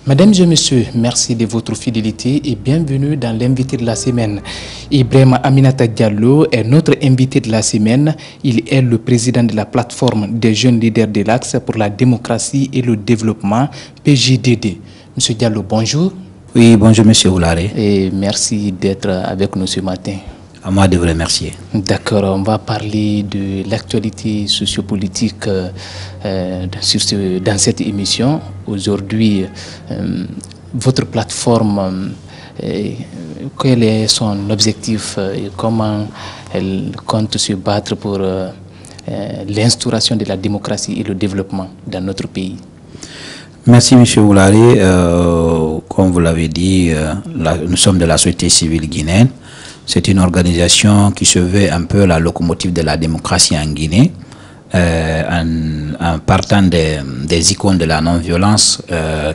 Mesdames et messieurs, merci de votre fidélité et bienvenue dans l'invité de la semaine. Ibrahima Aminata Diallo est notre invité de la semaine. Il est le président de la plateforme des jeunes leaders de l'Axe pour la démocratie et le développement, PJDD. Monsieur Diallo, bonjour. Oui, bonjour Monsieur Oularé. Et merci d'être avec nous ce matin. À moi de vous remercier. D'accord, on va parler de l'actualité sociopolitique dans cette émission. Aujourd'hui, votre plateforme, quel est son objectif et comment elle compte se battre pour l'instauration de la démocratie et le développement dans notre pays? Merci Monsieur Oularé. Comme vous l'avez dit, nous sommes de la société civile guinéenne. C'est une organisation qui se veut un peu la locomotive de la démocratie en Guinée, en partant des icônes de la non-violence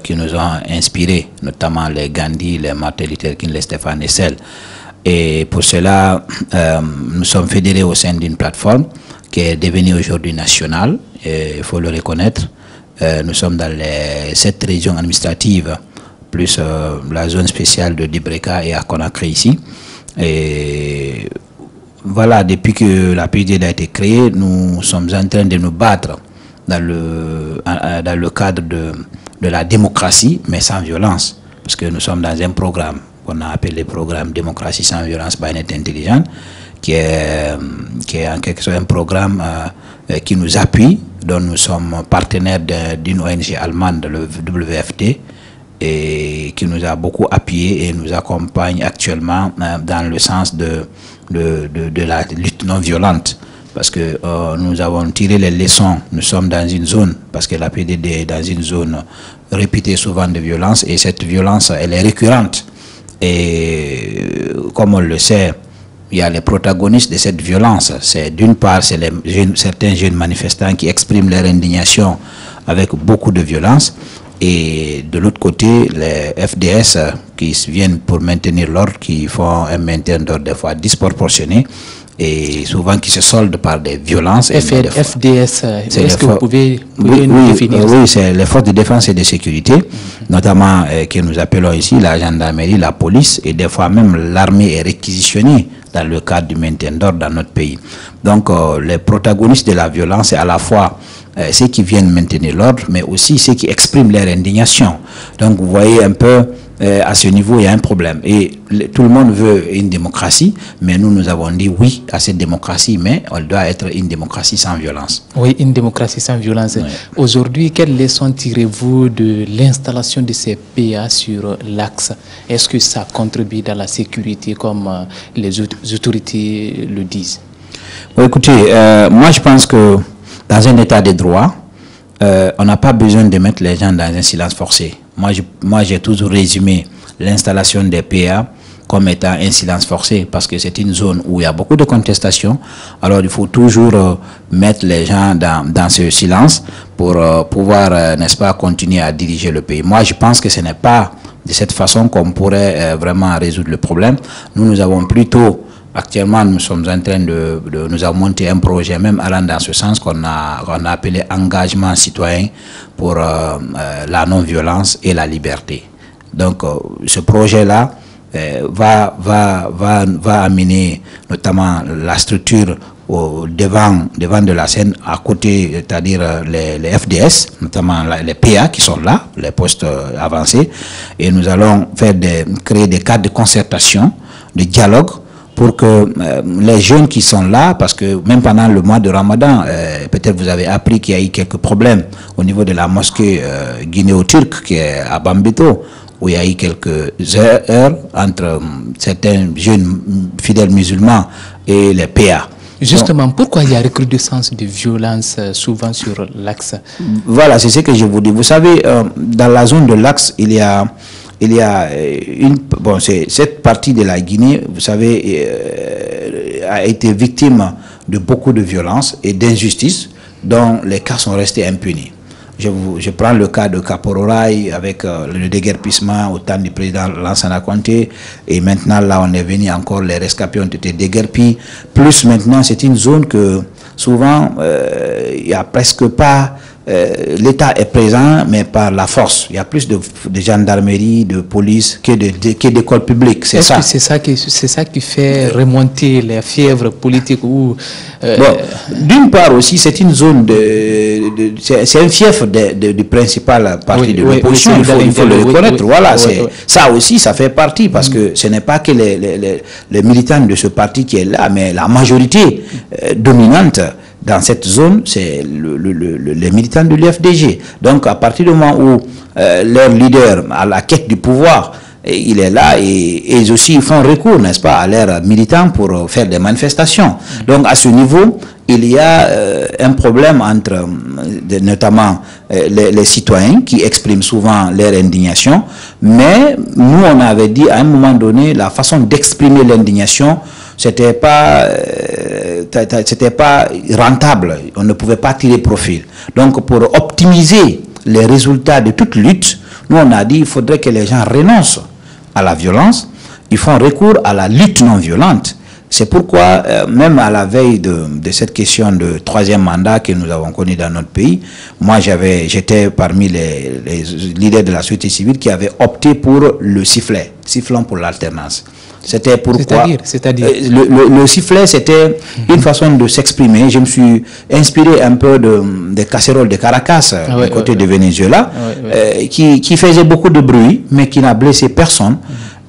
qui nous ont inspiré, notamment les Gandhi, les Martin Luther King, les Stéphane Hessel. Et pour cela, nous sommes fédérés au sein d'une plateforme qui est devenue aujourd'hui nationale, il faut le reconnaître. Nous sommes dans les 7 régions administratives, plus la zone spéciale de Dibreka et à Conakry ici. Et voilà, depuis que la PJDD a été créée, nous sommes en train de nous battre dans le cadre de la démocratie, mais sans violence. Parce que nous sommes dans un programme qu'on a appelé le programme Démocratie sans violence by Net Intelligent, qui est en quelque sorte un programme qui nous appuie, dont nous sommes partenaires d'une ONG allemande, le WFT, et qui nous a beaucoup appuyé et nous accompagne actuellement dans le sens de la lutte non violente. Parce que nous avons tiré les leçons, nous sommes dans une zone, parce que la PJDD est dans une zone réputée souvent de violence, et cette violence, elle est récurrente. Et comme on le sait, il y a les protagonistes de cette violence. C'est d'une part, c'est certains jeunes manifestants qui expriment leur indignation avec beaucoup de violence. Et de l'autre côté, les FDS qui viennent pour maintenir l'ordre, qui font un maintien d'ordre des fois disproportionné et souvent qui se soldent par des violences. FDS, est-ce que vous pouvez nous définir? Oui, c'est les forces de défense et de sécurité, notamment que nous appelons ici la gendarmerie, la police, et des fois même l'armée est réquisitionnée dans le cadre du maintien d'ordre dans notre pays. Donc les protagonistes de la violence, c'est à la fois ceux qui viennent maintenir l'ordre, mais aussi ceux qui expriment leur indignation. Donc vous voyez un peu, à ce niveau, il y a un problème. Et tout le monde veut une démocratie, mais nous avons dit oui à cette démocratie, mais elle doit être une démocratie sans violence. Oui, une démocratie sans violence. Oui. Aujourd'hui, quelles leçons tirez-vous de l'installation de ces PA sur l'Axe? Est-ce que ça contribue dans la sécurité comme les autorités le disent? Bon, écoutez, moi je pense que dans un état de droit, on n'a pas besoin de mettre les gens dans un silence forcé. Moi j'ai toujours résumé l'installation des PA comme étant un silence forcé, parce que c'est une zone où il y a beaucoup de contestations. Alors il faut toujours mettre les gens dans ce silence pour pouvoir, n'est-ce pas, continuer à diriger le pays. Moi je pense que ce n'est pas de cette façon qu'on pourrait vraiment résoudre le problème. Nous avons plutôt... Actuellement, nous sommes en train nous avons monté un projet, même allant dans ce sens, qu'on a appelé engagement citoyen pour la non-violence et la liberté. Donc, ce projet-là va amener notamment la structure devant de la scène, à côté, c'est-à-dire les FDS, notamment les PA qui sont là, les postes avancés, et nous allons créer des cadres de concertation, de dialogue, pour que les jeunes qui sont là, parce que même pendant le mois de Ramadan, peut-être vous avez appris qu'il y a eu quelques problèmes au niveau de la mosquée guinéo-turque qui est à Bambito, où il y a eu quelques heures entre certains jeunes fidèles musulmans et les PA. Justement, pourquoi il y a recrudescence de violence souvent sur l'Axe? Voilà, c'est ce que je vous dis. Vous savez, dans la zone de l'Axe, il y a cette partie de la Guinée, vous savez, a été victime de beaucoup de violences et d'injustices dont les cas sont restés impunis. Je prends le cas de Kapororaï avec le déguerpissement au temps du président Lansana Conté, et maintenant là on est venu encore, les rescapés ont été déguerpis, plus maintenant c'est une zone que souvent il n'y a presque pas l'État est présent, mais par la force. Il y a plus de gendarmerie, de police que d'écoles publiques. C'est ça. Est-ce que c'est ça qui fait remonter les fièvres politiques ou d'une part aussi, c'est une zone c'est un fief du principal parti de l'opposition. Il faut le reconnaître. Voilà, ça aussi, ça fait partie parce que ce n'est pas que les militants de ce parti qui est là, mais la majorité dominante dans cette zone, c'est les militants de l'UFDG. Donc, à partir du moment où leur leader a la quête du pouvoir, il est là et ils aussi font recours, n'est-ce pas, à leurs militants pour faire des manifestations. Donc, à ce niveau, il y a un problème entre notamment les citoyens qui expriment souvent leur indignation, mais nous, on avait dit à un moment donné, la façon d'exprimer l'indignation, c'était pas rentable, on ne pouvait pas tirer profit. Donc pour optimiser les résultats de toute lutte, nous on a dit il faudrait que les gens renoncent à la violence, ils font recours à la lutte non violente. C'est pourquoi, même à la veille de cette question de troisième mandat que nous avons connu dans notre pays, moi j'étais parmi les leaders de la société civile qui avaient opté pour le sifflant pour l'alternance. C'était pourquoi c'est-à-dire le sifflet, c'était une façon de s'exprimer. Je me suis inspiré un peu des casseroles de Caracas, du côté de Venezuela, qui faisaient beaucoup de bruit, mais qui n'a blessé personne.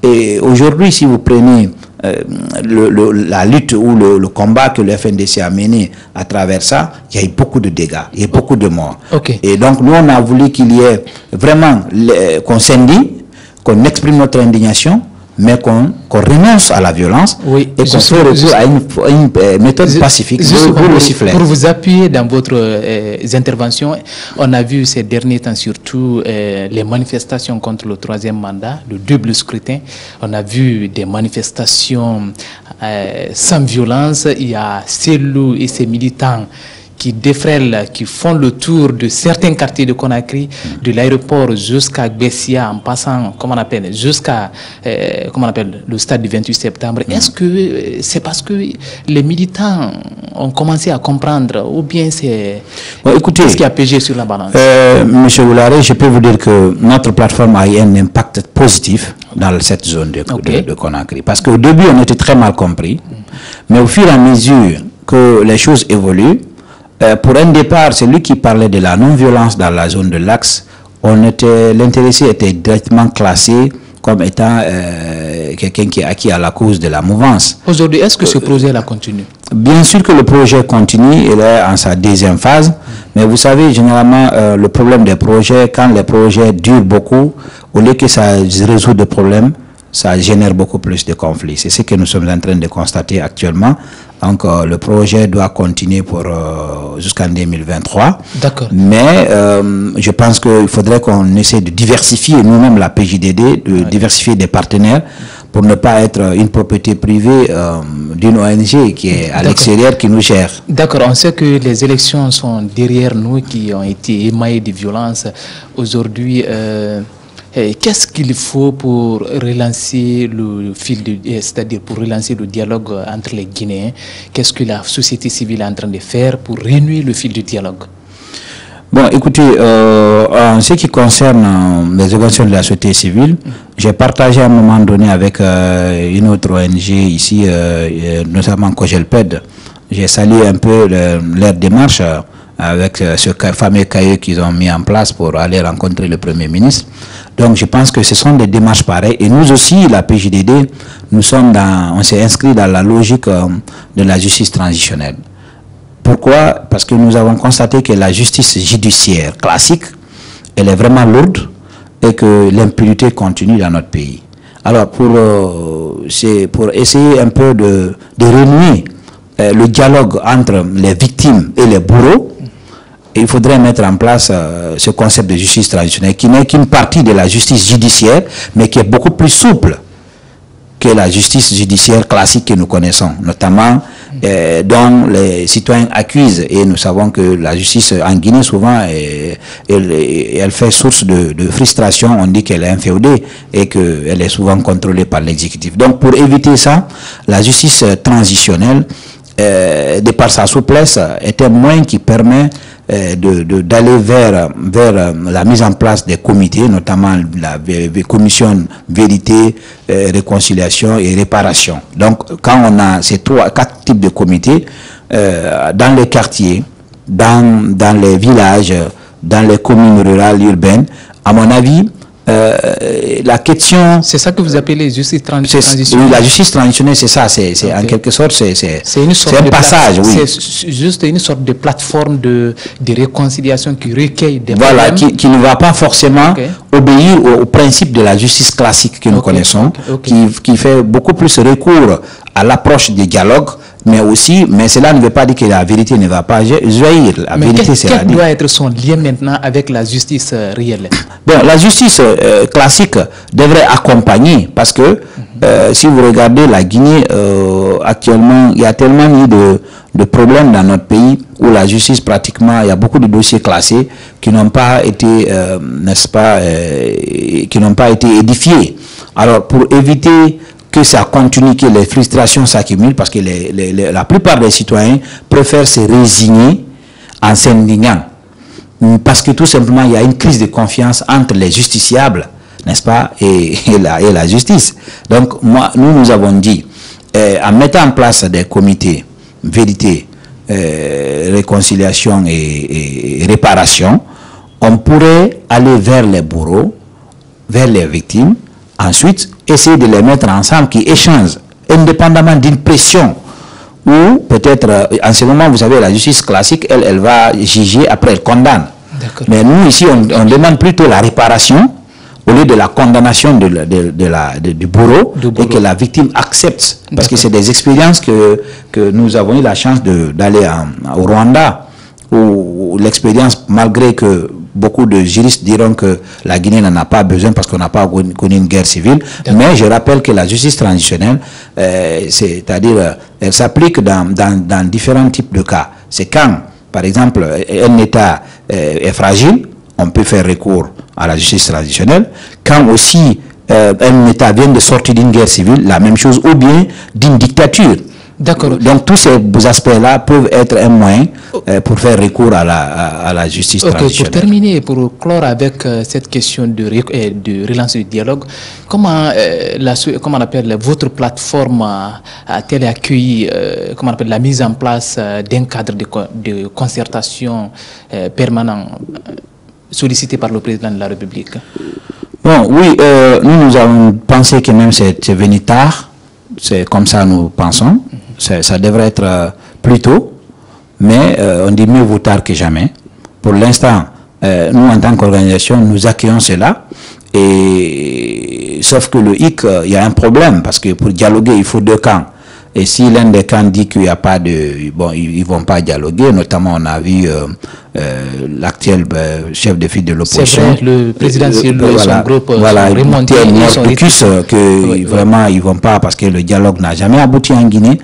Et aujourd'hui, si vous prenez la lutte ou le combat que le FNDC a mené à travers ça, il y a eu beaucoup de dégâts, il y a eu beaucoup de morts. Et donc, nous, on a voulu qu'il y ait vraiment qu'on s'indigne, qu'on exprime notre indignation, mais qu'on renonce à la violence et qu'on fait recours à une méthode pacifique pour le sifflet. Pour vous appuyer dans votre intervention, on a vu ces derniers temps surtout les manifestations contre le troisième mandat, le double scrutin. On a vu des manifestations sans violence. Il y a Cellou et ses militants qui défrèlent, qui font le tour de certains quartiers de Conakry, de l'aéroport jusqu'à Bessia, en passant, comment on appelle, jusqu'à le stade du 28 septembre. Est-ce que c'est parce que les militants ont commencé à comprendre, ou bien c'est ce qui a pesé sur la balance? Monsieur Oulare, je peux vous dire que notre plateforme a eu un impact positif dans cette zone de Conakry. Parce qu'au début, on était très mal compris, mais au fur et à mesure que les choses évoluent, pour un départ, celui qui parlait de la non-violence dans la zone de l'Axe, l'intéressé était directement classé comme étant quelqu'un qui est acquis à la cause de la mouvance. Aujourd'hui, est-ce que ce projet là continue? Bien sûr que le projet continue, il est en sa deuxième phase, mais vous savez, généralement, le problème des projets, quand les projets durent beaucoup, au lieu que ça résout des problèmes, ça génère beaucoup plus de conflits. C'est ce que nous sommes en train de constater actuellement. Donc, le projet doit continuer jusqu'en 2023. D'accord. Mais je pense qu'il faudrait qu'on essaie de diversifier nous-mêmes la PJDD, de diversifier des partenaires pour ne pas être une propriété privée d'une ONG qui est à l'extérieur, qui nous gère. D'accord. On sait que les élections sont derrière nous, qui ont été émaillées de violence. Aujourd'hui, qu'est-ce qu'il faut pour relancer le c'est-à-dire pour relancer le dialogue entre les Guinéens? Qu'est-ce que la société civile est en train de faire pour renouer le fil du dialogue? Bon, écoutez, en ce qui concerne les organisations de la société civile, j'ai partagé à un moment donné avec une autre ONG ici, notamment Cogelped. J'ai salué un peu leur démarche avec ce fameux cahier qu'ils ont mis en place pour aller rencontrer le Premier ministre. Donc je pense que ce sont des démarches pareilles. Et nous aussi, la PJDD, on s'est inscrit dans la logique de la justice transitionnelle. Pourquoi? Parce que nous avons constaté que la justice judiciaire classique, elle est vraiment lourde et que l'impunité continue dans notre pays. Alors c'est pour essayer un peu de renouer le dialogue entre les victimes et les bourreaux. Il faudrait mettre en place ce concept de justice traditionnelle qui n'est qu'une partie de la justice judiciaire, mais qui est beaucoup plus souple que la justice judiciaire classique que nous connaissons, notamment dont les citoyens accusent. Et nous savons que la justice en Guinée, souvent, elle fait source de frustration. On dit qu'elle est inféodée et qu'elle est souvent contrôlée par l'exécutif. Donc, pour éviter ça, la justice transitionnelle de par sa souplesse, est un moyen qui permet d'aller vers la mise en place des comités, notamment la commission vérité, réconciliation et réparation. Donc, quand on a ces 4 types de comités, dans les quartiers, dans les villages, dans les communes rurales, urbaines, à mon avis, la question... C'est ça que vous appelez justice transitionnelle. Oui, la justice transitionnelle, c'est ça. C'est okay. En quelque sorte, c'est un passage. Oui. C'est juste une sorte de plateforme de réconciliation qui recueille des problèmes. Qui ne va pas forcément obéir au principe de la justice classique que nous connaissons, qui fait beaucoup plus recours à l'approche des dialogues, mais cela ne veut pas dire que la vérité ne va pas jaillir. La vérité, c'est quel doit être son lien maintenant avec la justice réelle? Bon, la justice classique devrait accompagner, parce que si vous regardez la Guinée, actuellement, il y a tellement eu de problèmes dans notre pays où la justice, pratiquement, il y a beaucoup de dossiers classés qui n'ont pas été, n'est-ce pas, qui n'ont pas été édifiés. Alors, pour éviter que ça continue, que les frustrations s'accumulent, parce que la plupart des citoyens préfèrent se résigner en s'indignant. Parce que tout simplement, il y a une crise de confiance entre les justiciables, n'est-ce pas, et la justice. Donc, nous avons dit, en mettant en place des comités vérité, réconciliation et réparation, on pourrait aller vers les bourreaux, vers les victimes, ensuite essayer de les mettre ensemble, qui échangent, indépendamment d'une pression, ou peut-être, en ce moment, vous savez, la justice classique, elle va juger, après elle condamne. Mais nous, ici, on demande plutôt la réparation, au lieu de la condamnation du bourreau, et que la victime accepte. Parce que c'est des expériences que nous avons eu la chance d'aller au Rwanda, où l'expérience, malgré que beaucoup de juristes diront que la Guinée n'en a pas besoin parce qu'on n'a pas connu une guerre civile. Mais je rappelle que la justice transitionnelle, c'est-à-dire, elle s'applique dans différents types de cas. C'est quand, par exemple, un État est fragile, on peut faire recours à la justice transitionnelle. Quand aussi un État vient de sortir d'une guerre civile, la même chose, ou bien d'une dictature. D'accord. Donc tous ces aspects-là peuvent être un moyen pour faire recours à la justice transitionnelle. Pour terminer, pour clore avec cette question de relance du dialogue, comment on appelle votre plateforme a-t-elle accueilli la mise en place d'un cadre de concertation permanent sollicité par le président de la République? Bon, oui, nous avons pensé que même c'est venu tard. C'est comme ça nous pensons. Ça devrait être plus tôt, mais on dit mieux vaut tard que jamais. Pour l'instant, nous, en tant qu'organisation, nous accueillons cela. Et sauf que le hic, il y a un problème, parce que pour dialoguer, il faut 2 camps. Et si l'un des camps dit qu'il n'y a pas de... Bon, ils ne vont pas dialoguer. Notamment, on a vu l'actuel chef de file de l'opposition. C'est vrai, le président Sylou et son groupe sont remontés. Que vraiment, ils ne vont pas, parce que le dialogue n'a jamais abouti en Guinée.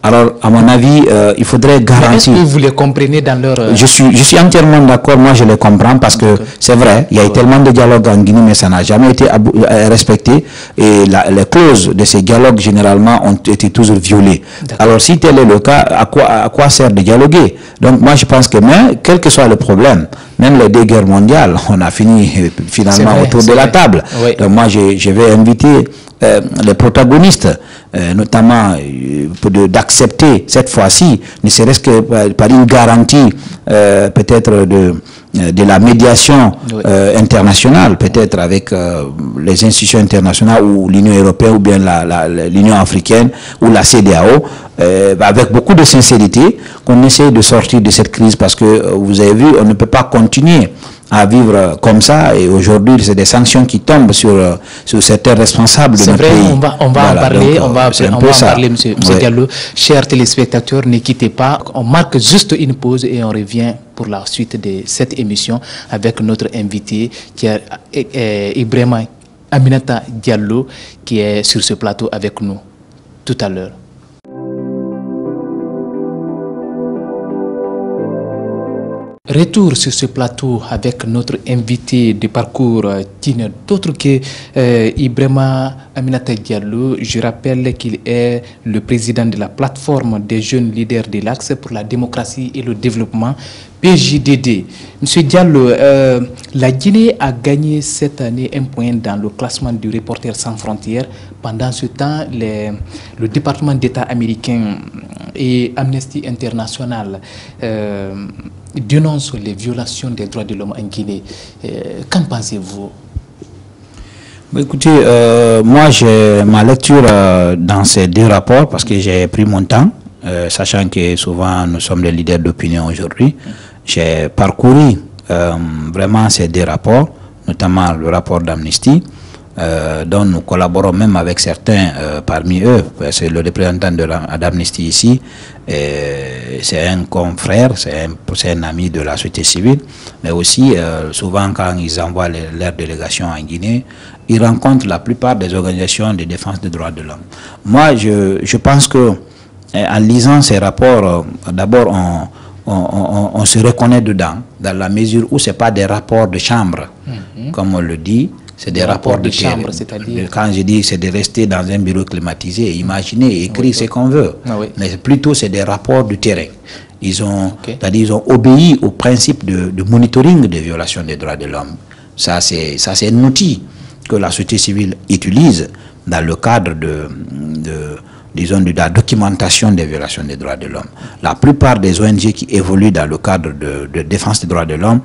Alors, à mon avis, il faudrait garantir... Est-ce que vous les comprenez dans leur... Je suis entièrement d'accord, moi je les comprends, parce que c'est vrai, il y a eu tellement de dialogues en Guinée, mais ça n'a jamais été respecté. Et les clauses de ces dialogues, généralement, ont été toujours violées. Alors, si tel est le cas, à quoi sert de dialoguer? Donc, moi je pense que même, quel que soit le problème, même les 2 guerres mondiales, on a fini finalement autour de la table. Oui. Donc, moi je vais inviter les protagonistes, notamment d'accepter cette fois-ci, ne serait-ce que par une garantie peut-être de la médiation internationale, peut-être avec les institutions internationales ou l'Union européenne ou bien l'Union africaine ou la CEDEAO, avec beaucoup de sincérité, qu'on essaie de sortir de cette crise, parce que vous avez vu, on ne peut pas continuer à vivre comme ça, et aujourd'hui c'est des sanctions qui tombent sur certains responsables de notre pays. C'est vrai, on va en parler, on va en parler, monsieur Diallo. Chers téléspectateurs, ne quittez pas, on marque juste une pause et on revient pour la suite de cette émission avec notre invité qui est Ibrahima Aminata Diallo, qui est sur ce plateau avec nous tout à l'heure. Retour sur ce plateau avec notre invité de parcours qui n'est d'autre que Ibrahima Aminata Diallo, je rappelle qu'il est le président de la plateforme des jeunes leaders de l'Axe pour la démocratie et le développement, PJDD. Monsieur Diallo, la Guinée a gagné cette année un point dans le classement du Reporters sans frontières. Pendant ce temps, le département d'État américain et Amnesty International dénoncent les violations des droits de l'homme en Guinée. Qu'en pensez-vous? Écoutez, moi j'ai ma lecture dans ces deux rapports parce que j'ai pris mon temps, sachant que souvent nous sommes des leaders d'opinion aujourd'hui. J'ai parcouru vraiment ces deux rapports, notamment le rapport d'Amnesty, dont nous collaborons même avec certains parmi eux. C'est le représentant d'Amnesty ici, c'est un confrère, c'est un ami de la société civile, mais aussi souvent quand ils envoient leur délégation en Guinée, ils rencontrent la plupart des organisations de défense des droits de l'homme. Moi, je pense que en lisant ces rapports, d'abord on se reconnaît dedans, dans la mesure où ce n'est pas des rapports de chambre, comme on le dit, c'est des rapports de chambre, c'est-à-dire... Quand je dis c'est de rester dans un bureau climatisé, imaginer et écrire ce qu'on veut, mais plutôt c'est des rapports de terrain. Ils ont obéi au principe de monitoring des violations des droits de l'homme. Ça c'est un outil que la société civile utilise dans le cadre de la documentation des violations des droits de l'homme. La plupart des ONG qui évoluent dans le cadre de défense des droits de l'homme,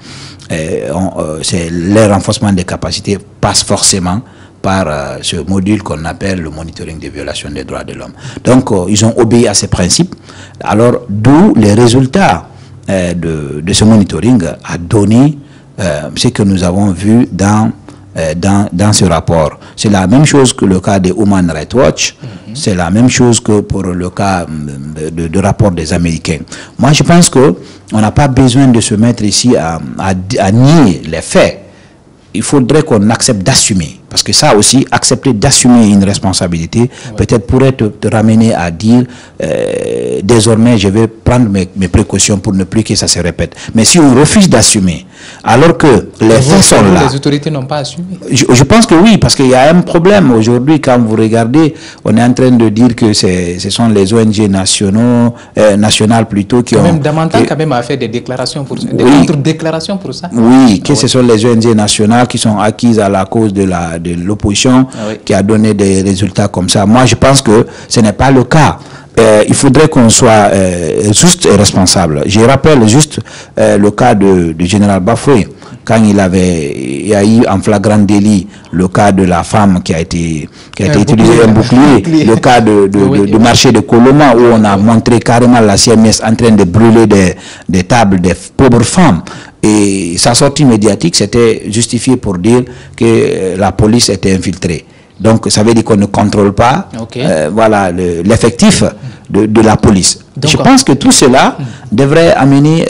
le renforcement des capacités passe forcément par ce module qu'on appelle le monitoring des violations des droits de l'homme. Donc, ils ont obéi à ces principes. Alors, d'où les résultats de ce monitoring a donné ce que nous avons vu dans ce rapport. C'est la même chose que le cas de Human Rights Watch, c'est la même chose que pour le cas de rapport des Américains. Moi, je pense qu'on n'a pas besoin de se mettre ici à nier les faits. Il faudrait qu'on accepte d'assumer. Parce que ça aussi, accepter d'assumer une responsabilité, peut-être pourrait te ramener à dire désormais je vais prendre mes précautions pour ne plus que ça se répète. Mais si on refuse d'assumer, alors que les faits sont là... Les autorités n'ont pas assumé. Je pense que oui, parce qu'il y a un problème aujourd'hui quand vous regardez, on est en train de dire que ce sont les ONG nationales plutôt qui quand ont... Même Damantan quand même a fait des déclarations pour ça, des contre-déclarations pour ça. Oui, ce sont les ONG nationales qui sont acquises à la cause de l'opposition qui a donné des résultats comme ça. Moi, je pense que ce n'est pas le cas. Il faudrait qu'on soit juste et responsable. Je rappelle juste le cas du général Bafoué, quand il y a eu en flagrant délit le cas de la femme qui a été utilisé un bouclier, le cas du marché de Coloma où on a montré carrément la CMS en train de brûler des tables des pauvres femmes. Et sa sortie médiatique, c'était justifié pour dire que la police était infiltrée. Donc, ça veut dire qu'on ne contrôle pas voilà, l'effectif de la police. Donc, je pense que tout cela devrait amener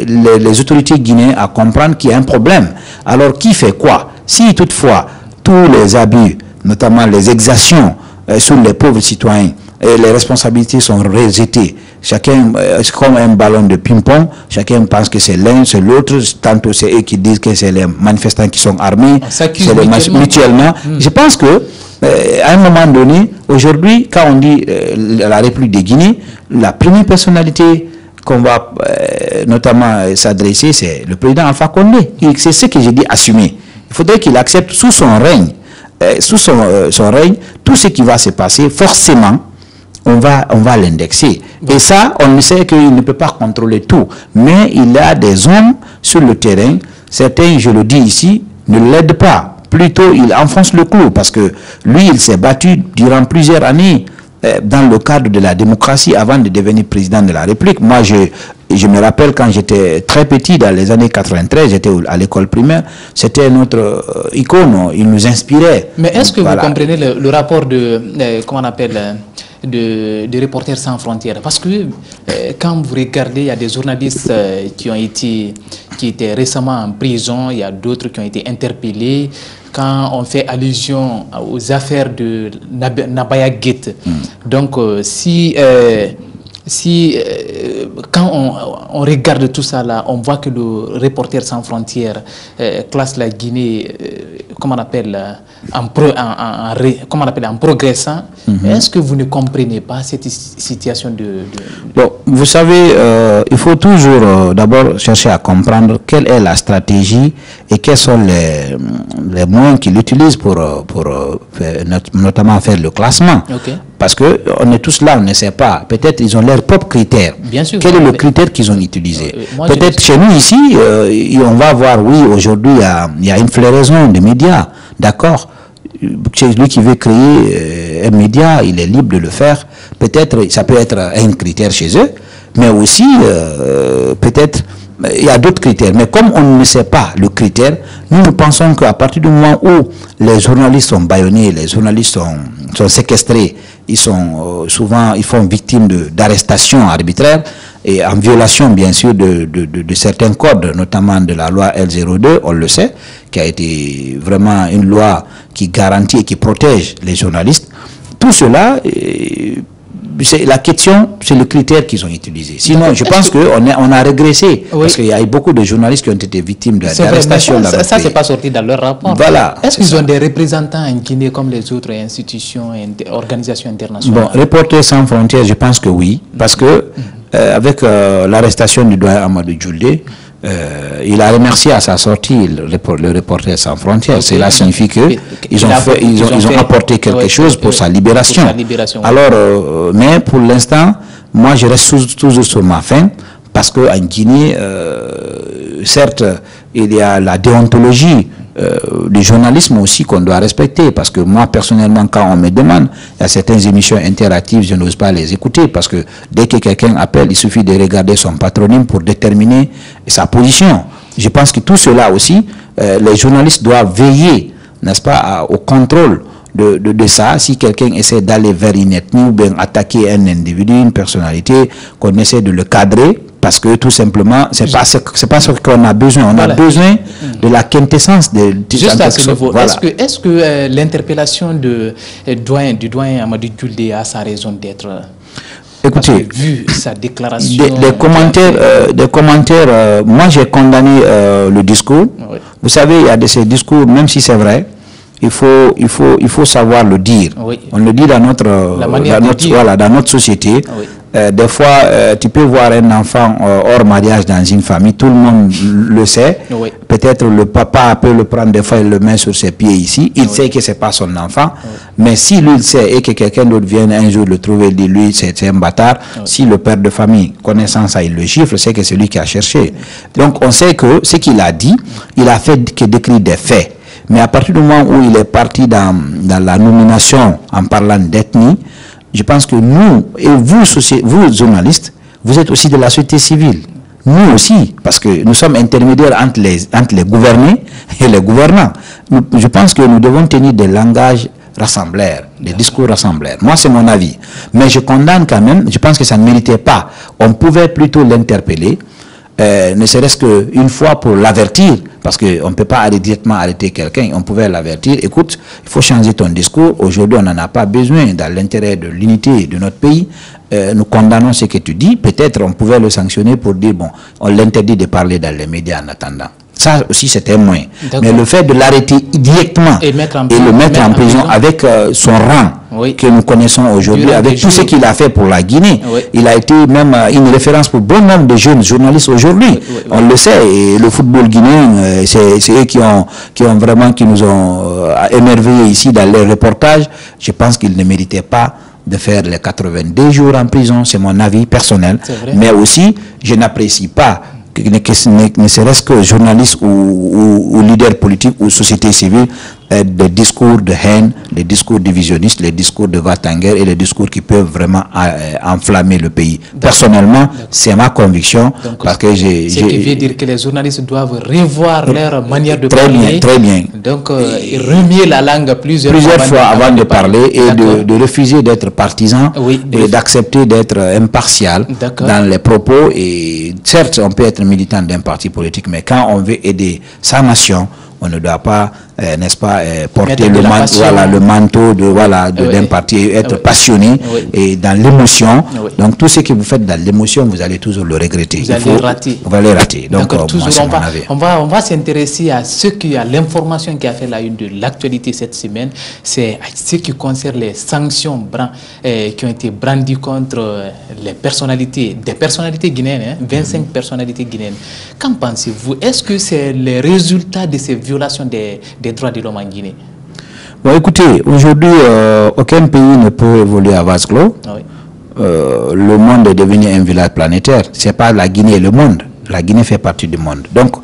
les autorités guinéennes à comprendre qu'il y a un problème. Alors, qui fait quoi? Si toutefois, tous les abus, notamment les exactions sur les pauvres citoyens, et les responsabilités sont rejetées. Chacun, c'est comme un ballon de ping-pong, chacun pense que c'est l'un, c'est l'autre, tantôt c'est eux qui disent que c'est les manifestants qui sont armés, c'est les mutuellement. Je pense que, à un moment donné, aujourd'hui, quand on dit la République de Guinée, la première personnalité qu'on va notamment s'adresser, c'est le président Alpha Condé. C'est ce que j'ai dit, assumer. Il faudrait qu'il accepte sous son règne, tout ce qui va se passer, forcément, on va l'indexer. Et ça, on sait qu'il ne peut pas contrôler tout. Mais il y a des hommes sur le terrain, certains, je le dis ici, ne l'aident pas. Plutôt, il enfonce le clou parce que lui, il s'est battu durant plusieurs années dans le cadre de la démocratie avant de devenir président de la République. Moi, je me rappelle quand j'étais très petit, dans les années 93, j'étais à l'école primaire, c'était notre icône, il nous inspirait. Mais est-ce que vous comprenez le rapport comment on appelle, de Reporters sans frontières? Parce que quand vous regardez, il y a des journalistes qui étaient récemment en prison, il y a d'autres qui ont été interpellés. Quand on fait allusion aux affaires de Nabaya Gate, donc si si quand on regarde tout ça là, on voit que le Reporters sans frontières classe la Guinée, comment on appelle, en progressant. Est-ce que vous ne comprenez pas cette situation Bon, vous savez, il faut toujours d'abord chercher à comprendre quelle est la stratégie et quels sont les moyens qu'il utilise pour notamment faire le classement. Parce que on est tous là, on ne sait pas. Peut-être ils ont leurs propres critères. Bien sûr. Quel est le critère qu'ils ont utilisé? Peut-être chez nous ici, on va voir, oui, aujourd'hui il y a une floraison de médias, d'accord. Celui qui veut créer un média, il est libre de le faire. Peut-être, ça peut être un critère chez eux, mais aussi, peut-être, il y a d'autres critères. Mais comme on ne sait pas le critère, nous pensons qu'à partir du moment où les journalistes sont bâillonnés, les journalistes sont séquestrés, ils sont souvent, ils font victime d'arrestations arbitraires et en violation, bien sûr, de certains codes, notamment de la loi L02, on le sait, qui a été vraiment une loi qui garantit et qui protège les journalistes. Tout cela, c'est la question, c'est le critère qu'ils ont utilisé. Sinon, je pense qu'on a régressé, parce qu'il y a eu beaucoup de journalistes qui ont été victimes d'arrestations. Ça, c'est pas sorti dans leur rapport. Voilà. Est-ce qu'ils ont des représentants en Guinée comme les autres institutions et organisations internationales? Bon, Reporters sans frontières, je pense que oui, parce que avec l'arrestation du doyen Amadou Djoulé, il a remercié à sa sortie le Reporters sans frontières. Cela signifie qu'ils ont apporté quelque chose pour sa libération. Alors, mais pour l'instant, moi je reste toujours sur ma faim, parce qu'en Guinée, certes, il y a la déontologie du journalisme aussi qu'on doit respecter, parce que moi personnellement, quand on me demande, il y a certaines émissions interactives, je n'ose pas les écouter, parce que dès que quelqu'un appelle, il suffit de regarder son patronyme pour déterminer sa position. Je pense que tout cela aussi, les journalistes doivent veiller, n'est-ce pas, au contrôle de ça. Si quelqu'un essaie d'aller vers une ethnie ou bien attaquer un individu, une personnalité, qu'on essaie de le cadrer, parce que tout simplement, c'est pas ce qu'on a besoin. On a besoin de la quintessence de juste à ce niveau. Est-ce que l'interpellation du doyen Amadou Djoulé a sa raison d'être? Écoutez, vu sa déclaration, des commentaires, moi j'ai condamné le discours. Oui. Vous savez, il y a de ces discours, même si c'est vrai, il faut savoir le dire. Oui. On le dit dans notre société. Oui. Des fois, tu peux voir un enfant hors mariage dans une famille, tout le monde le sait. Oui. Peut-être le papa peut le prendre, des fois il le met sur ses pieds ici. Il sait que c'est pas son enfant. Mais si lui il sait et que quelqu'un d'autre vient un jour le trouver et dit lui c'est un bâtard, si le père de famille connaissant ça, il le chiffre, c'est que c'est lui qui a cherché. Donc on sait que ce qu'il a dit, il a fait que décrire des faits. Mais à partir du moment où il est parti dans la nomination en parlant d'ethnie, je pense que nous, et vous journalistes, vous êtes aussi de la société civile. Nous aussi, parce que nous sommes intermédiaires entre les gouvernés et les gouvernants. Je pense que nous devons tenir des langages rassembleurs, des discours rassembleurs. Moi, c'est mon avis. Mais je condamne quand même, je pense que ça ne méritait pas. On pouvait plutôt l'interpeller, ne serait-ce qu'une fois pour l'avertir, parce qu'on ne peut pas directement arrêter quelqu'un, on pouvait l'avertir, écoute, il faut changer ton discours, aujourd'hui on n'en a pas besoin, dans l'intérêt de l'unité de notre pays, nous condamnons ce que tu dis, peut-être on pouvait le sanctionner pour dire, bon, on l'interdit de parler dans les médias en attendant. Ça aussi c'était un moyen. Mais le fait de l'arrêter directement et le mettre en prison avec son rang que nous connaissons aujourd'hui, avec tout ce qu'il a fait pour la Guinée, il a été même une référence pour bon nombre de jeunes journalistes aujourd'hui. On le sait, et le football guinéen, c'est eux qui nous ont émerveillés ici dans les reportages. Je pense qu'ils ne méritaient pas de faire les 82 jours en prison, c'est mon avis personnel. Mais aussi, je n'apprécie pas ne serait-ce que journalistes ou leaders politiques ou société civile, des discours de haine, des discours divisionnistes, les discours de va-t-en-guerre et les discours qui peuvent vraiment enflammer le pays. Personnellement, c'est ma conviction. Donc, parce que ce qui veut dire que les journalistes doivent revoir leur manière de parler. Très bien. Donc, remuer la langue plusieurs fois avant de parler et de refuser d'être partisan et d'accepter d'être impartial dans les propos. Et certes, on peut être militant d'un parti politique, mais quand on veut aider sa nation, on ne doit pas n'est-ce pas, porter le manteau d'un parti et être passionné et dans l'émotion. Donc tout ce que vous faites dans l'émotion, vous allez toujours le regretter. Vous allez rater. Donc on va s'intéresser à l'information qui a fait la une de l'actualité cette semaine. C'est ce qui concerne les sanctions qui ont été brandies contre des personnalités guinéennes, 25 personnalités guinéennes. Qu'en pensez-vous? Est-ce que c'est le résultat de ces violations des droits de l'homme en Guinée? Bon, écoutez, aujourd'hui, aucun pays ne peut évoluer à vase clos. Le monde est devenu un village planétaire. C'est pas la Guinée et le monde. La Guinée fait partie du monde. Donc,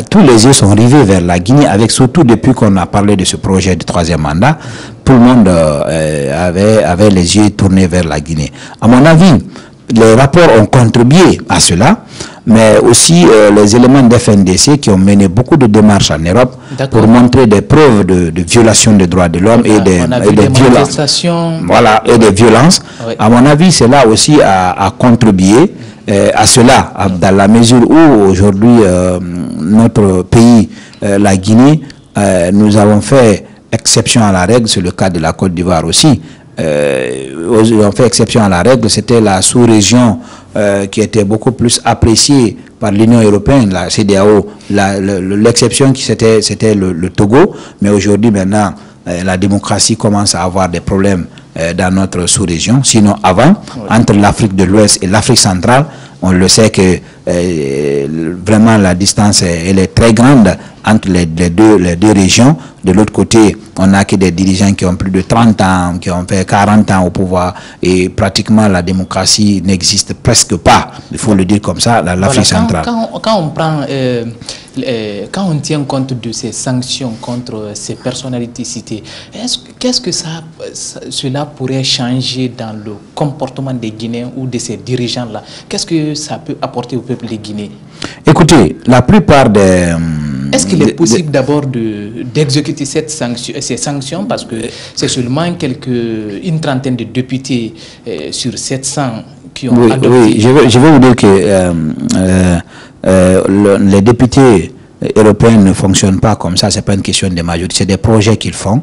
tous les yeux sont rivés vers la Guinée, surtout depuis qu'on a parlé de ce projet de 3e mandat. Tout le monde avait les yeux tournés vers la Guinée. À mon avis, les rapports ont contribué à cela, mais aussi les éléments de FNDC qui ont mené beaucoup de démarches en Europe pour montrer des preuves de violation des droits de l'homme et des violences. À mon avis, cela aussi a contribué à cela, dans la mesure où aujourd'hui notre pays, la Guinée, nous avons fait exception à la règle, c'est le cas de la Côte d'Ivoire aussi. On fait exception à la règle, c'était la sous-région qui était beaucoup plus appréciée par l'Union européenne, la CEDEAO. L'exception c'était le Togo, mais aujourd'hui maintenant la démocratie commence à avoir des problèmes dans notre sous-région. Sinon avant, entre l'Afrique de l'Ouest et l'Afrique centrale, on le sait que vraiment la distance elle est très grande entre les deux régions. De l'autre côté, on n'a que des dirigeants qui ont plus de 30 ans, qui ont fait 40 ans au pouvoir, et pratiquement la démocratie n'existe presque pas, il faut le dire comme ça, dans l'Afrique centrale. Quand on tient compte de ces sanctions contre ces personnalités citées, qu'est-ce que cela pourrait changer dans le comportement des Guinéens ou de ces dirigeants-là? Qu'est-ce que ça peut apporter au peuple de Guinée? Écoutez, la plupart des... Est-ce qu'il est possible d'abord d'exécuter ces sanctions, parce que c'est seulement une trentaine de députés sur 700 qui ont adopté... Oui, je vais vous dire que les députés européens ne fonctionnent pas comme ça, c'est pas une question de majorité, c'est des projets qu'ils font.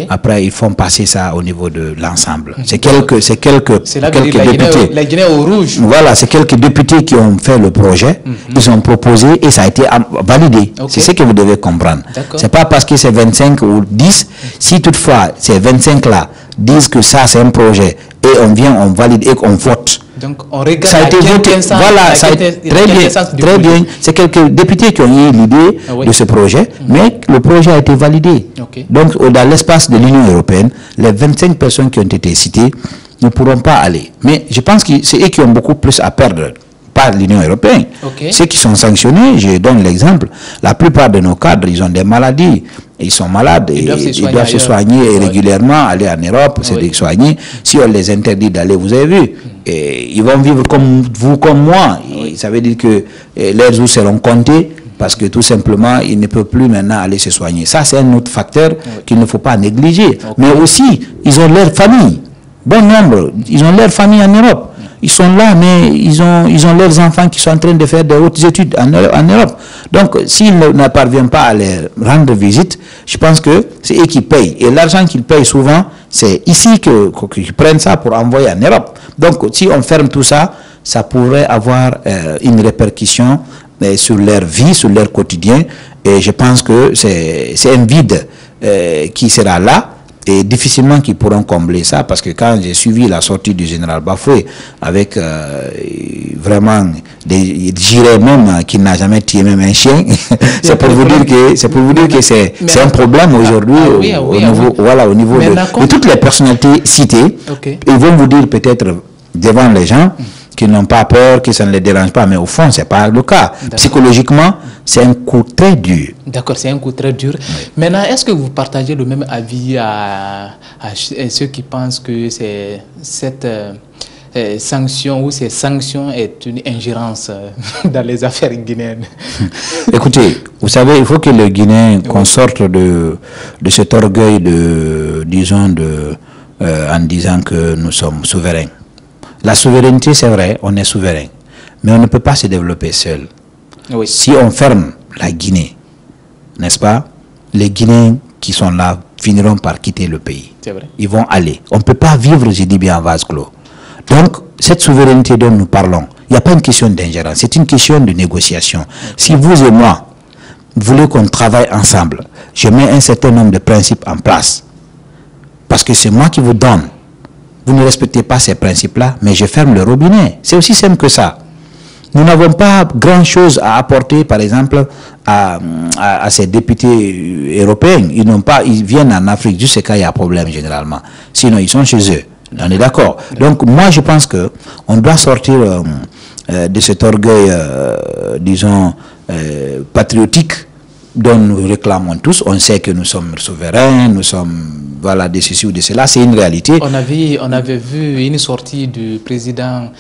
Après, ils font passer ça au niveau de l'ensemble. C'est quelques députés. La Guinée au rouge. Voilà, c'est quelques députés qui ont fait le projet, ils ont proposé et ça a été validé. C'est ce que vous devez comprendre. C'est pas parce que c'est 25 ou 10, si toutefois ces 25 là disent que ça c'est un projet et on valide et qu'on vote. Donc on regarde ça a été voté. Voilà, ça a été très bien. C'est quelques députés qui ont eu l'idée de ce projet, mais le projet a été validé. Donc dans l'espace de l'Union européenne, les 25 personnes qui ont été citées ne pourront pas aller. Mais je pense que c'est eux qui ont beaucoup plus à perdre, pas l'Union européenne. Ceux qui sont sanctionnés, je donne l'exemple, la plupart de nos cadres, ils ont des maladies. Ils sont malades, ils doivent se soigner régulièrement, aller en Europe, se soigner. Si on les interdit d'aller, vous avez vu, ils vont vivre comme vous, comme moi. Ça veut dire que leurs jours seront comptés parce que tout simplement, ils ne peuvent plus maintenant aller se soigner. Ça, c'est un autre facteur qu'il ne faut pas négliger. Mais aussi, ils ont leur famille. Bon nombre, ils ont leur famille en Europe. Ils sont là, mais ils ont leurs enfants qui sont en train de faire des hautes études en Europe. Donc, s'ils ne parviennent pas à les rendre visite, je pense que c'est eux qui payent. Et l'argent qu'ils payent souvent, c'est ici qu'ils prennent ça pour envoyer en Europe. Donc, si on ferme tout ça, ça pourrait avoir une répercussion sur leur vie, sur leur quotidien. Et je pense que c'est un vide qui sera là. Et difficilement qu'ils pourront combler ça, parce que quand j'ai suivi la sortie du général Bafoué avec vraiment des gilets même qui n'a jamais tué même un chien, c'est pour vous dire que c'est un problème aujourd'hui au niveau de toutes les personnalités citées. Ils vont vous dire peut-être devant les gens qui n'ont pas peur, que ça ne les dérange pas, mais au fond, ce n'est pas le cas. Psychologiquement, c'est un coup très dur. D'accord, c'est un coup très dur. Maintenant, est-ce que vous partagez le même avis à ceux qui pensent que cette sanction ou ces sanctions est une ingérence dans les affaires guinéennes? Écoutez, vous savez, il faut que les Guinéens qu'on sorte de cet orgueil en disant que nous sommes souverains. La souveraineté, c'est vrai, on est souverain, mais on ne peut pas se développer seul. Si on ferme la Guinée, n'est-ce pas, les Guinéens qui sont là finiront par quitter le pays. C'est vrai. Ils vont aller. On ne peut pas vivre, je dis bien, en vase clos. Donc, cette souveraineté dont nous parlons, il n'y a pas une question d'ingérence, c'est une question de négociation. Si vous et moi voulez qu'on travaille ensemble, je mets un certain nombre de principes en place. Parce que c'est moi qui vous donne. Vous ne respectez pas ces principes-là, mais je ferme le robinet. C'est aussi simple que ça. Nous n'avons pas grand-chose à apporter, par exemple, à ces députés européens. Ils viennent en Afrique juste quand il y a un problème, généralement. Sinon, ils sont chez eux. On est d'accord. Donc, moi, je pense qu'on doit sortir de cet orgueil, disons, patriotique dont nous réclamons tous. On sait que nous sommes souverains, nous sommes, voilà, de ceci ou de cela. C'est une réalité. On avait vu une sortie du président,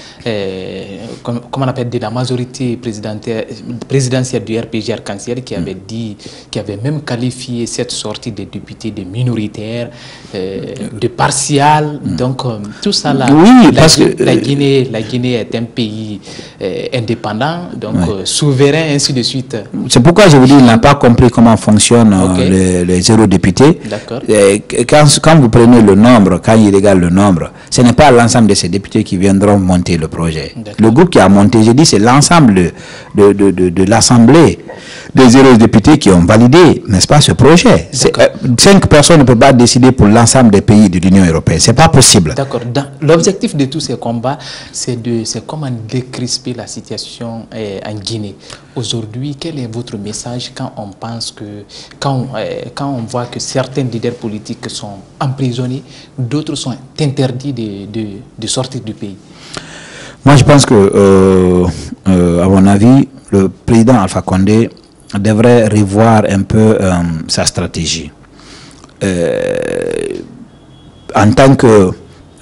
comment on appelle, de la majorité présidentielle du RPG Arc-en-Ciel qui avait dit, qui avait même qualifié cette sortie des députés de minoritaires, de partial. Donc, tout ça là, oui, parce que la Guinée est un pays indépendant, donc souverain, ainsi de suite. C'est pourquoi je vous dis, il n'a pas compris comment fonctionnent les eurodéputés. D'accord. Quand vous prenez le nombre, quand il égale le nombre, ce n'est pas l'ensemble de ces députés qui viendront monter le projet. Le groupe qui a monté, j'ai dit, c'est l'ensemble de l'Assemblée des eurodéputés qui ont validé, n'est-ce pas, ce projet. 5 personnes ne peuvent pas décider pour l'ensemble des pays de l'Union européenne. C'est pas possible. D'accord. L'objectif de tous ces combats, c'est comment décrisper la situation en Guinée. Aujourd'hui, quel est votre message quand on pense que, quand on voit que certains leaders politiques sont emprisonnés, d'autres sont interdits de sortir du pays? Moi, je pense que, à mon avis, le président Alpha Condé devrait revoir un peu sa stratégie. En tant que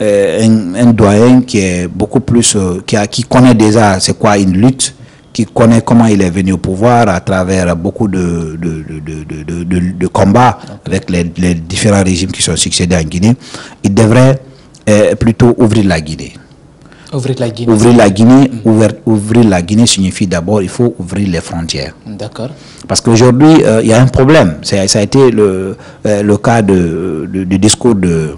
un doyen qui est beaucoup plus, qui connaît déjà c'est quoi une lutte, qui connaît comment il est venu au pouvoir à travers beaucoup de combats avec les différents régimes qui sont succédés en Guinée, il devrait plutôt ouvrir la Guinée. Ouvrir la Guinée signifie d'abord il faut ouvrir les frontières. D'accord. Parce qu'aujourd'hui, il y a un problème. Ça a été le cas du discours de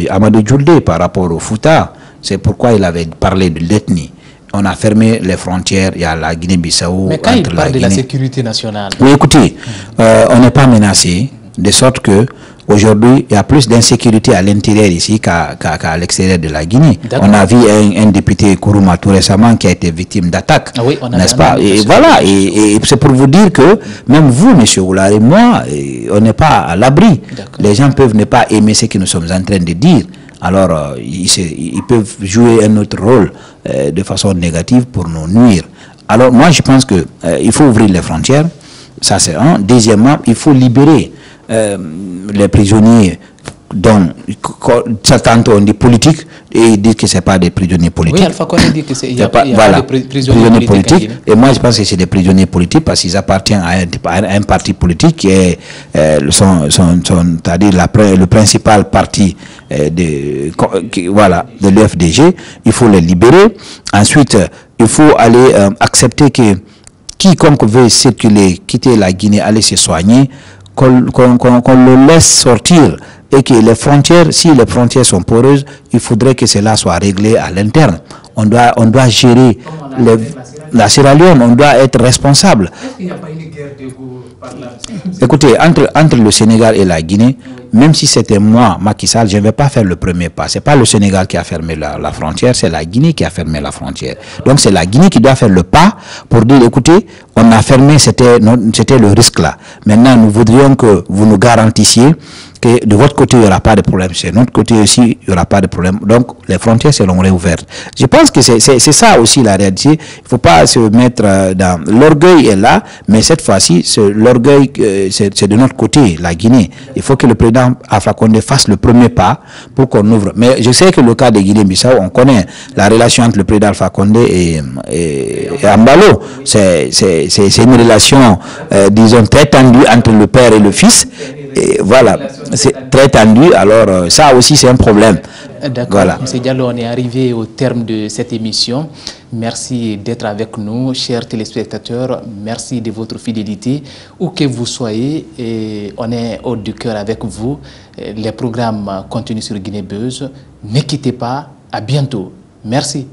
Amadou Djoulé par rapport au Fouta. C'est pourquoi il avait parlé de l'ethnie. On a fermé les frontières, il y a la Guinée-Bissau. Mais quand il parle de la sécurité nationale... Oui, écoutez, on n'est pas menacé, de sorte que aujourd'hui, il y a plus d'insécurité à l'intérieur ici qu'à l'extérieur de la Guinée. On a vu un député Kourouma tout récemment qui a été victime d'attaques, n'est-ce pas? Et voilà, et c'est pour vous dire que même vous, M. Oulare et moi, on n'est pas à l'abri. Les gens peuvent ne pas aimer ce que nous sommes en train de dire. Alors, ils peuvent jouer un autre rôle de façon négative pour nous nuire. Alors, moi, je pense qu'il faut ouvrir les frontières. Ça, c'est un. Deuxièmement, il faut libérer les prisonniers dont certains ont dit politiques et ils disent que ce n'est pas des prisonniers politiques. Oui, Alpha Condé dit qu'il n'y a pas de prisonniers politiques. Et moi, je pense que c'est des prisonniers politiques parce qu'ils appartiennent à un parti politique qui est c'est-à-dire le principal parti de l'UFDG. Il faut les libérer. Ensuite, il faut aller accepter que quiconque veut circuler, quitter la Guinée, aller se soigner, qu'on le laisse sortir. Et que les frontières, si les frontières sont poreuses, il faudrait que cela soit réglé à l'interne. On doit gérer la Sierra Leone, on doit être responsable. Est-ce qu'il n'y a pas une guerre de goût par là? Écoutez, entre le Sénégal et la Guinée, même si c'était moi, Macky Sall, je ne vais pas faire le premier pas. Ce n'est pas le Sénégal qui a fermé la frontière, c'est la Guinée qui a fermé la frontière. Donc c'est la Guinée qui doit faire le pas pour dire, écoutez, on a fermé, c'était le risque là. Maintenant, nous voudrions que vous nous garantissiez que de votre côté, il n'y aura pas de problème. De notre côté aussi, il n'y aura pas de problème. Donc, les frontières seront réouvertes. Je pense que c'est ça aussi la réalité. Il ne faut pas se mettre dans... L'orgueil est là, mais cette fois-ci, l'orgueil, c'est de notre côté, la Guinée. Il faut que le président Alpha Condé fasse le premier pas pour qu'on ouvre. Mais je sais que le cas de Guinée-Bissau, on connaît la relation entre le président Alpha Condé et Ambalo. C'est une relation, disons, très tendue entre le père et le fils. Et voilà, c'est très tendu, alors ça aussi c'est un problème. D'accord, voilà. M. Diallo, on est arrivé au terme de cette émission. Merci d'être avec nous, chers téléspectateurs. Merci de votre fidélité. Où que vous soyez, et on est haut du cœur avec vous. Les programmes continuent sur Guinée Buzz. Ne quittez pas. À bientôt. Merci.